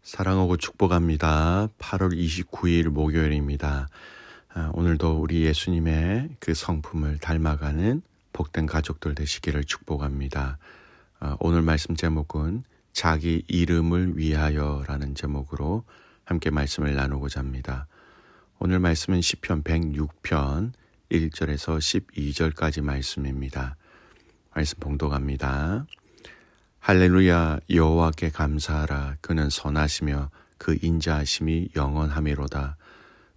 사랑하고 축복합니다. 8월 29일 목요일입니다. 오늘도 우리 예수님의 그 성품을 닮아가는 복된 가족들 되시기를 축복합니다. 오늘 말씀 제목은 자기 이름을 위하여라는 제목으로 함께 말씀을 나누고자 합니다. 오늘 말씀은 시편 106편 1절에서 12절까지 말씀입니다. 말씀 봉독합니다. 할렐루야, 여호와께 감사하라. 그는 선하시며 그 인자하심이 영원하미로다.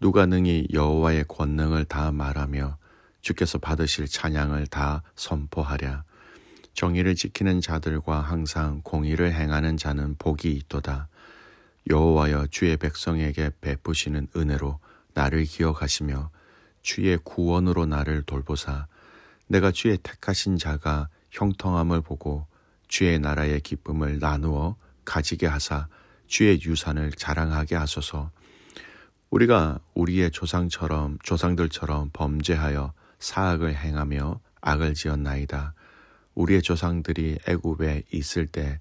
누가 능히 여호와의 권능을 다 말하며 주께서 받으실 찬양을 다 선포하랴. 정의를 지키는 자들과 항상 공의를 행하는 자는 복이 있도다. 여호와여, 주의 백성에게 베푸시는 은혜로 나를 기억하시며 주의 구원으로 나를 돌보사. 내가 주의 택하신 자가 형통함을 보고 주의 나라의 기쁨을 나누어 가지게 하사 주의 유산을 자랑하게 하소서. 우리가 우리의 조상들처럼 범죄하여 사악을 행하며 악을 지었나이다. 우리의 조상들이 애굽에 있을 때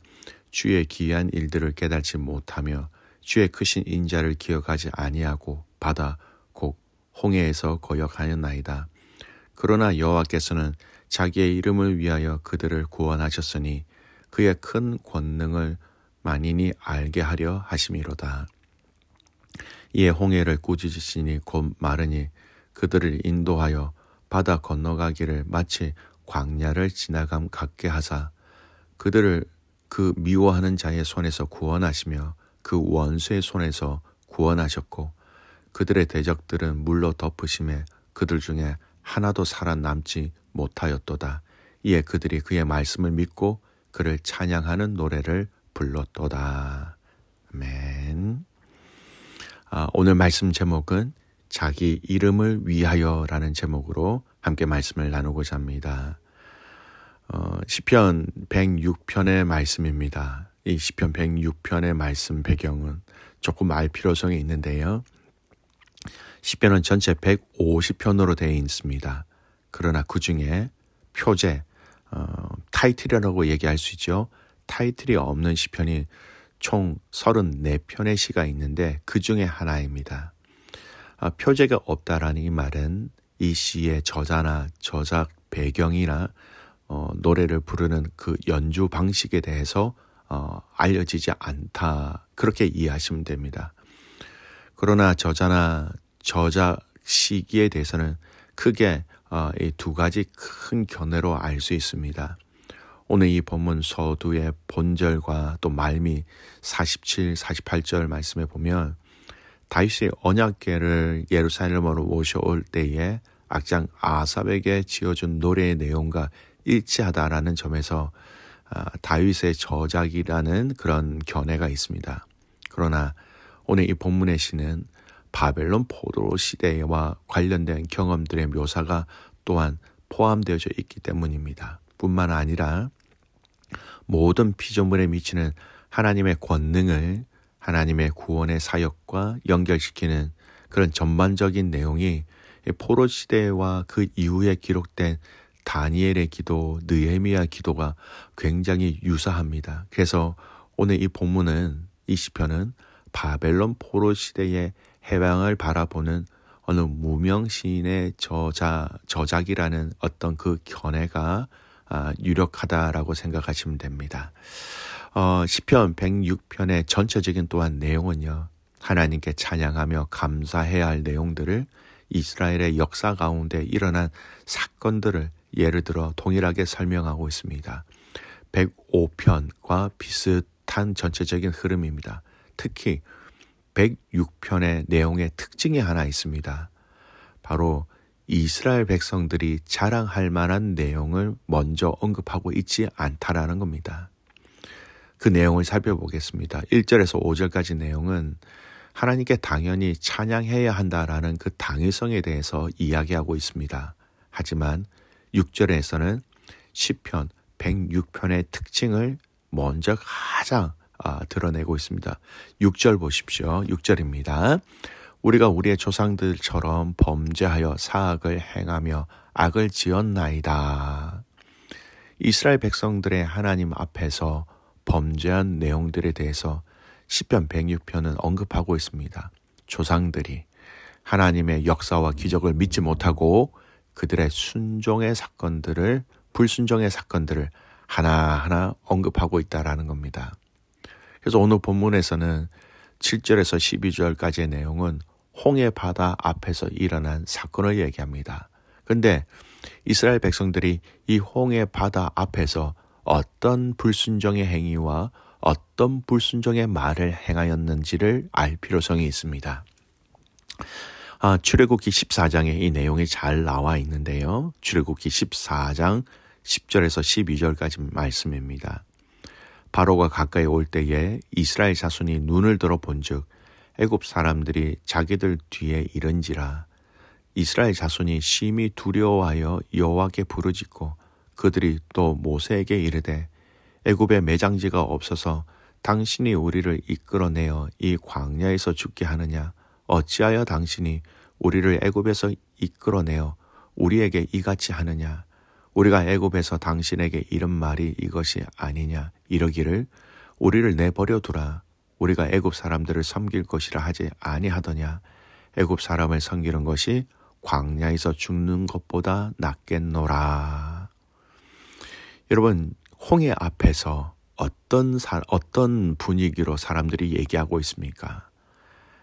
주의 기이한 일들을 깨달지 못하며 주의 크신 인자를 기억하지 아니하고 바다 곧 홍해에서 거역하였나이다. 그러나 여호와께서는 자기의 이름을 위하여 그들을 구원하셨으니 그의 큰 권능을 만인이 알게 하려 하심이로다. 이에 홍해를 꾸짖으시니 곧 마르니 그들을 인도하여 바다 건너가기를 마치 광야를 지나감 같게 하사 그들을 그 미워하는 자의 손에서 구원하시며 그 원수의 손에서 구원하셨고 그들의 대적들은 물로 덮으심에 그들 중에 하나도 살아남지 못하였도다. 이에 그들이 그의 말씀을 믿고 그를 찬양하는 노래를 불렀도다. 아멘. 오늘 말씀 제목은 자기 이름을 위하여라는 제목으로 함께 말씀을 나누고자 합니다. 시편 106편의 말씀입니다. 이 시편 106편의 말씀 배경은 조금 알 필요성이 있는데요. 시편은 전체 150편으로 되어 있습니다. 그러나 그 중에 표제, 타이틀이라고 얘기할 수 있죠. 타이틀이 없는 시편이 총 34편의 시가 있는데 그 중에 하나입니다. 표제가 없다라는 이 말은 이 시의 저자나 저작 배경이나 노래를 부르는 그 연주 방식에 대해서 알려지지 않다. 그렇게 이해하시면 됩니다. 그러나 저자나 저작 시기에 대해서는 크게 이 두 가지 큰 견해로 알 수 있습니다. 오늘 이 본문 서두의 본절과 또 말미 47, 48절 말씀에 보면 다윗이 언약궤를 예루살렘으로 모셔올 때에 악장 아삽에게 지어준 노래의 내용과 일치하다라는 점에서 다윗의 저작이라는 그런 견해가 있습니다. 그러나 오늘 이 본문의 시는 바벨론 포로 시대와 관련된 경험들의 묘사가 또한 포함되어져 있기 때문입니다. 뿐만 아니라 모든 피조물에 미치는 하나님의 권능을 하나님의 구원의 사역과 연결시키는 그런 전반적인 내용이 포로 시대와 그 이후에 기록된 다니엘의 기도, 느헤미야 기도가 굉장히 유사합니다. 그래서 오늘 이 본문은, 이 시편은 바벨론 포로 시대의 해방을 바라보는 어느 무명 시인의 저작이라는 어떤 그 견해가 유력하다라고 생각하시면 됩니다. 시편 106편의 전체적인 또한 내용은요, 하나님께 찬양하며 감사해야 할 내용들을 이스라엘의 역사 가운데 일어난 사건들을 예를 들어 동일하게 설명하고 있습니다. 105편과 비슷한 전체적인 흐름입니다. 특히 106편의 내용의 특징이 하나 있습니다. 바로 이스라엘 백성들이 자랑할 만한 내용을 먼저 언급하고 있지 않다라는 겁니다. 그 내용을 살펴보겠습니다. 1절에서 5절까지 내용은 하나님께 당연히 찬양해야 한다라는 그 당위성에 대해서 이야기하고 있습니다. 하지만 6절에서는 시편 106편의 특징을 먼저 가장 드러내고 있습니다. 6절 보십시오. 6절입니다. 우리가 우리의 조상들처럼 범죄하여 사악을 행하며 악을 지었나이다. 이스라엘 백성들의 하나님 앞에서 범죄한 내용들에 대해서 시편 106편은 언급하고 있습니다. 조상들이 하나님의 역사와 기적을 믿지 못하고 그들의 불순종의 사건들을 하나하나 언급하고 있다라는 겁니다. 그래서 오늘 본문에서는 7절에서 12절까지의 내용은 홍해 바다 앞에서 일어난 사건을 얘기합니다. 그런데 이스라엘 백성들이 이 홍해 바다 앞에서 어떤 불순종의 행위와 어떤 불순종의 말을 행하였는지를 알 필요성이 있습니다. 출애굽기 14장에 이 내용이 잘 나와 있는데요. 출애굽기 14장 10절에서 12절까지 말씀입니다. 바로가 가까이 올 때에 이스라엘 자손이 눈을 들어 본즉 애굽 사람들이 자기들 뒤에 이른지라. 이스라엘 자손이 심히 두려워하여 여호와께 부르짖고 그들이 또 모세에게 이르되 애굽에 매장지가 없어서 당신이 우리를 이끌어내어 이 광야에서 죽게 하느냐. 어찌하여 당신이 우리를 애굽에서 이끌어내어 우리에게 이같이 하느냐. 우리가 애굽에서 당신에게 이른 말이 이것이 아니냐. 이러기를 우리를 내버려 두라. 우리가 애굽 사람들을 섬길 것이라 하지 아니하더냐. 애굽 사람을 섬기는 것이 광야에서 죽는 것보다 낫겠노라. 여러분, 홍해 앞에서 어떤 분위기로 사람들이 얘기하고 있습니까?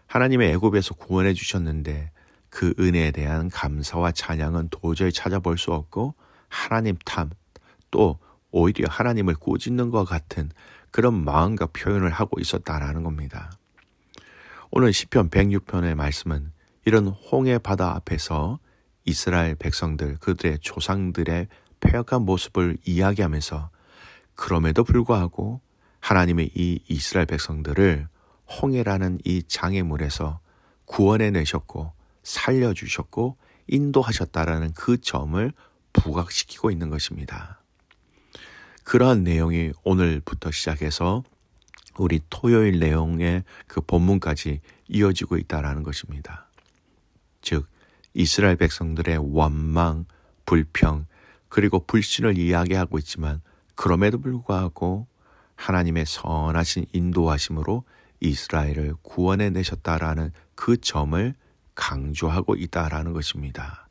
하나님의 애굽에서 구원해 주셨는데 그 은혜에 대한 감사와 찬양은 도저히 찾아볼 수 없고 하나님 탓, 또 오히려 하나님을 꾸짖는 것 같은 그런 마음과 표현을 하고 있었다라는 겁니다. 오늘 시편 106편의 말씀은 이런 홍해 바다 앞에서 이스라엘 백성들, 그들의 조상들의 패역한 모습을 이야기하면서 그럼에도 불구하고 하나님의 이 이스라엘 백성들을 홍해라는 이 장애물에서 구원해내셨고 살려주셨고 인도하셨다라는 그 점을 부각시키고 있는 것입니다. 그러한 내용이 오늘부터 시작해서 우리 토요일 내용의 그 본문까지 이어지고 있다라는 것입니다. 즉 이스라엘 백성들의 원망, 불평, 그리고 불신을 이야기하고 있지만 그럼에도 불구하고 하나님의 선하신 인도하심으로 이스라엘을 구원해내셨다라는 그 점을 강조하고 있다라는 것입니다.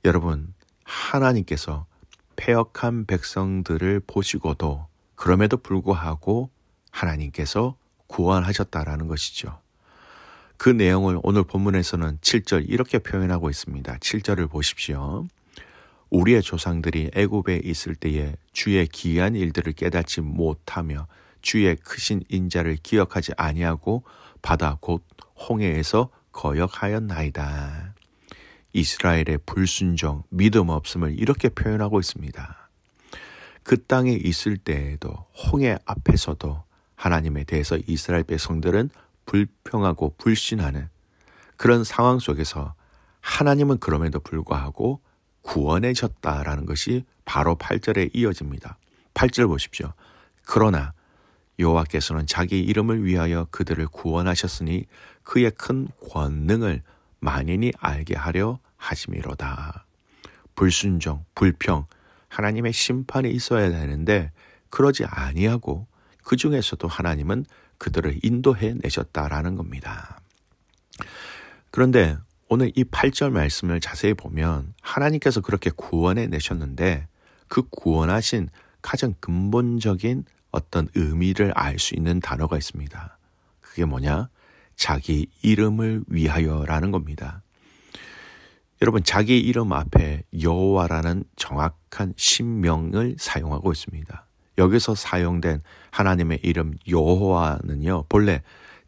여러분, 하나님께서 패역한 백성들을 보시고도 그럼에도 불구하고 하나님께서 구원하셨다라는 것이죠. 그 내용을 오늘 본문에서는 7절 이렇게 표현하고 있습니다. 7절을 보십시오. 우리의 조상들이 애굽에 있을 때에 주의 기이한 일들을 깨닫지 못하며 주의 크신 인자를 기억하지 아니하고 바다 곧 홍해에서 거역하였나이다. 이스라엘의 불순종, 믿음 없음을 이렇게 표현하고 있습니다. 그 땅에 있을 때에도 홍해 앞에서도 하나님에 대해서 이스라엘 백성들은 불평하고 불신하는 그런 상황 속에서 하나님은 그럼에도 불구하고 구원해줬다라는 것이 바로 8절에 이어집니다. 8절 보십시오. 그러나 여호와께서는 자기 이름을 위하여 그들을 구원하셨으니 그의 큰 권능을 만인이 알게 하려 하심이로다. 불순종, 불평, 하나님의 심판이 있어야 되는데 그러지 아니하고 그 중에서도 하나님은 그들을 인도해 내셨다라는 겁니다. 그런데 오늘 이 8절 말씀을 자세히 보면 하나님께서 그렇게 구원해 내셨는데 그 구원하신 가장 근본적인 어떤 의미를 알 수 있는 단어가 있습니다. 그게 뭐냐? 자기 이름을 위하여라는 겁니다. 여러분, 자기 이름 앞에 여호와라는 정확한 신명을 사용하고 있습니다. 여기서 사용된 하나님의 이름 여호와는요, 본래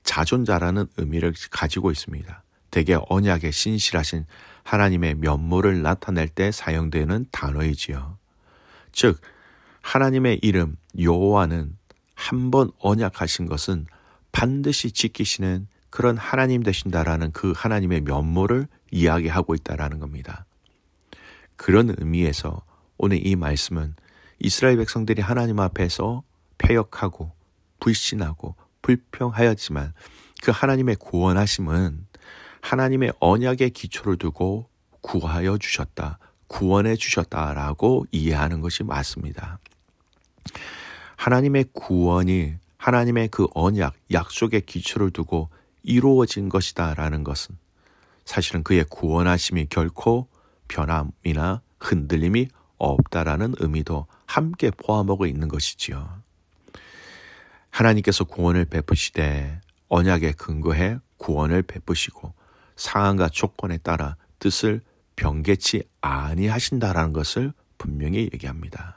자존자라는 의미를 가지고 있습니다. 대개 언약에 신실하신 하나님의 면모를 나타낼 때 사용되는 단어이지요. 즉 하나님의 이름 여호와는 한 번 언약하신 것은 반드시 지키시는 그런 하나님 되신다라는 그 하나님의 면모를 이야기하고 있다라는 겁니다. 그런 의미에서 오늘 이 말씀은 이스라엘 백성들이 하나님 앞에서 패역하고 불신하고 불평하였지만 그 하나님의 구원하심은 하나님의 언약의 기초를 두고 구하여 주셨다, 구원해 주셨다라고 이해하는 것이 맞습니다. 하나님의 구원이 하나님의 그 언약, 약속의 기초를 두고 이루어진 것이다라는 것은 사실은 그의 구원하심이 결코 변함이나 흔들림이 없다라는 의미도 함께 포함하고 있는 것이지요. 하나님께서 구원을 베푸시되 언약에 근거해 구원을 베푸시고 상황과 조건에 따라 뜻을 변개치 아니하신다라는 것을 분명히 얘기합니다.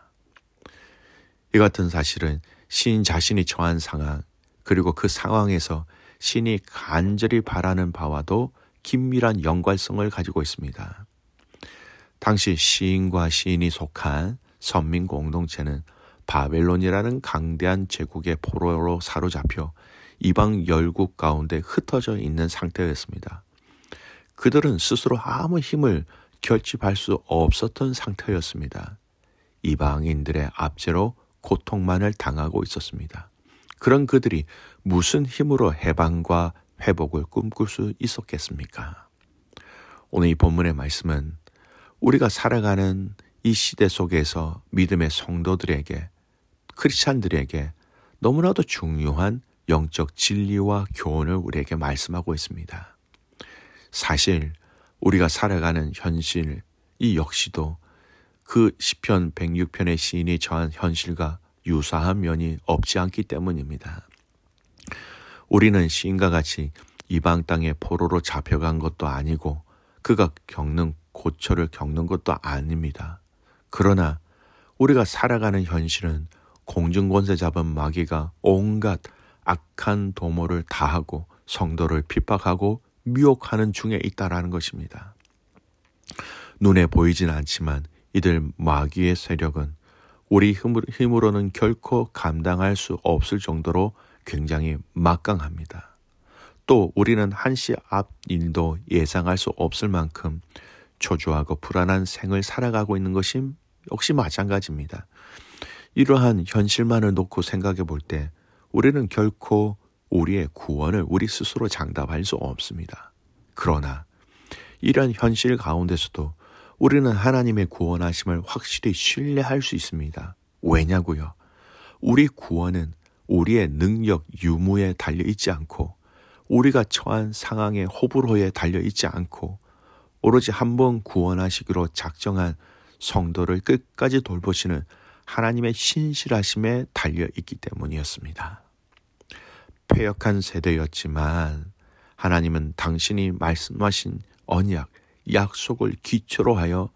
이 같은 사실은 시인 자신이 처한 상황, 그리고 그 상황에서 신이 간절히 바라는 바와도 긴밀한 연관성을 가지고 있습니다. 당시 시인과 시인이 속한 선민 공동체는 바벨론이라는 강대한 제국의 포로로 사로잡혀 이방 열국 가운데 흩어져 있는 상태였습니다. 그들은 스스로 아무 힘을 결집할 수 없었던 상태였습니다. 이방인들의 압제로 고통만을 당하고 있었습니다. 그런 그들이 무슨 힘으로 해방과 회복을 꿈꿀 수 있었겠습니까? 오늘 이 본문의 말씀은 우리가 살아가는 이 시대 속에서 믿음의 성도들에게, 크리스찬들에게 너무나도 중요한 영적 진리와 교훈을 우리에게 말씀하고 있습니다. 사실 우리가 살아가는 현실, 이 역시도 그 시편 106편의 시인이 처한 현실과 유사한 면이 없지 않기 때문입니다. 우리는 시인과 같이 이방 땅의 포로로 잡혀간 것도 아니고 그가 겪는 고초를 겪는 것도 아닙니다. 그러나 우리가 살아가는 현실은 공중권세 잡은 마귀가 온갖 악한 도모를 다하고 성도를 핍박하고 미혹하는 중에 있다라는 것입니다. 눈에 보이진 않지만 이들 마귀의 세력은 우리 힘으로는 결코 감당할 수 없을 정도로 굉장히 막강합니다. 또 우리는 한시 앞 일도 예상할 수 없을 만큼 초조하고 불안한 생을 살아가고 있는 것이 역시 마찬가지입니다. 이러한 현실만을 놓고 생각해 볼 때 우리는 결코 우리의 구원을 우리 스스로 장담할 수 없습니다. 그러나 이러한 현실 가운데서도 우리는 하나님의 구원하심을 확실히 신뢰할 수 있습니다. 왜냐고요? 우리 구원은 우리의 능력, 유무에 달려있지 않고 우리가 처한 상황의 호불호에 달려있지 않고 오로지 한번 구원하시기로 작정한 성도를 끝까지 돌보시는 하나님의 신실하심에 달려있기 때문이었습니다. 패역한 세대였지만 하나님은 당신이 말씀하신 언약, 약속을 기초로 하여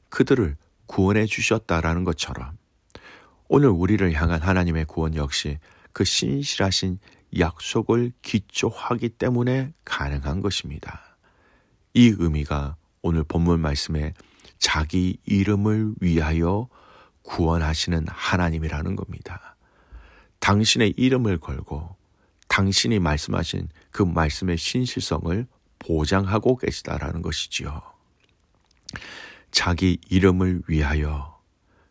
그들을 구원해 주셨다라는 것처럼 오늘 우리를 향한 하나님의 구원 역시 그 신실하신 약속을 기초하기 때문에 가능한 것입니다. 이 의미가 오늘 본문 말씀에 자기 이름을 위하여 구원하시는 하나님이라는 겁니다. 당신의 이름을 걸고 당신이 말씀하신 그 말씀의 신실성을 보장하고 계시다라는 것이지요. 자기 이름을 위하여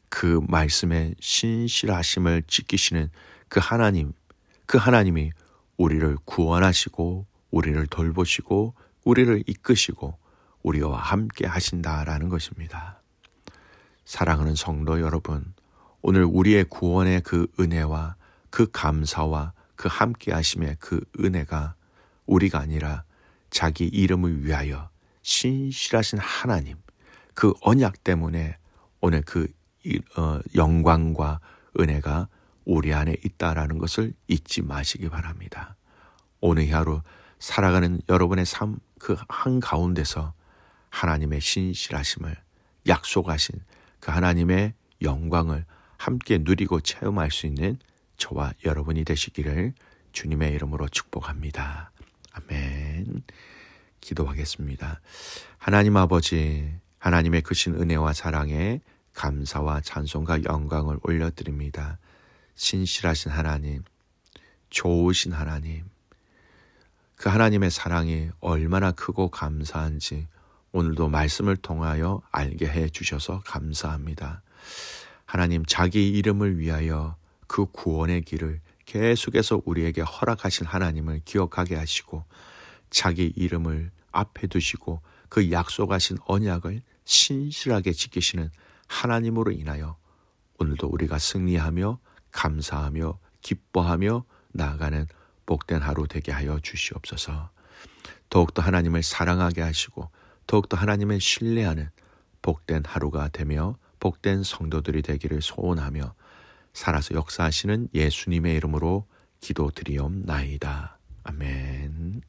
그 말씀의 신실하심을 지키시는 그 하나님이 우리를 구원하시고 우리를 돌보시고 우리를 이끄시고 우리와 함께 하신다라는 것입니다. 사랑하는 성도 여러분, 오늘 우리의 구원의 그 은혜와 그 감사와 그 함께 하심의 그 은혜가 우리가 아니라 자기 이름을 위하여 신실하신 하나님, 그 언약 때문에 오늘 그 영광과 은혜가 우리 안에 있다라는 것을 잊지 마시기 바랍니다. 오늘 하루 살아가는 여러분의 삶 그 한가운데서 하나님의 신실하심을 약속하신 그 하나님의 영광을 함께 누리고 체험할 수 있는 저와 여러분이 되시기를 주님의 이름으로 축복합니다. 아멘. 기도하겠습니다. 하나님 아버지, 하나님의 크신 은혜와 사랑에 감사와 찬송과 영광을 올려드립니다. 신실하신 하나님, 좋으신 하나님, 그 하나님의 사랑이 얼마나 크고 감사한지 오늘도 말씀을 통하여 알게 해 주셔서 감사합니다. 하나님, 자기 이름을 위하여 그 구원의 길을 계속해서 우리에게 허락하신 하나님을 기억하게 하시고 자기 이름을 앞에 두시고 그 약속하신 언약을 신실하게 지키시는 하나님으로 인하여 오늘도 우리가 승리하며 감사하며 기뻐하며 나아가는 복된 하루 되게 하여 주시옵소서. 더욱더 하나님을 사랑하게 하시고 더욱더 하나님을 신뢰하는 복된 하루가 되며 복된 성도들이 되기를 소원하며 살아서 역사하시는 예수님의 이름으로 기도드리옵나이다. 아멘.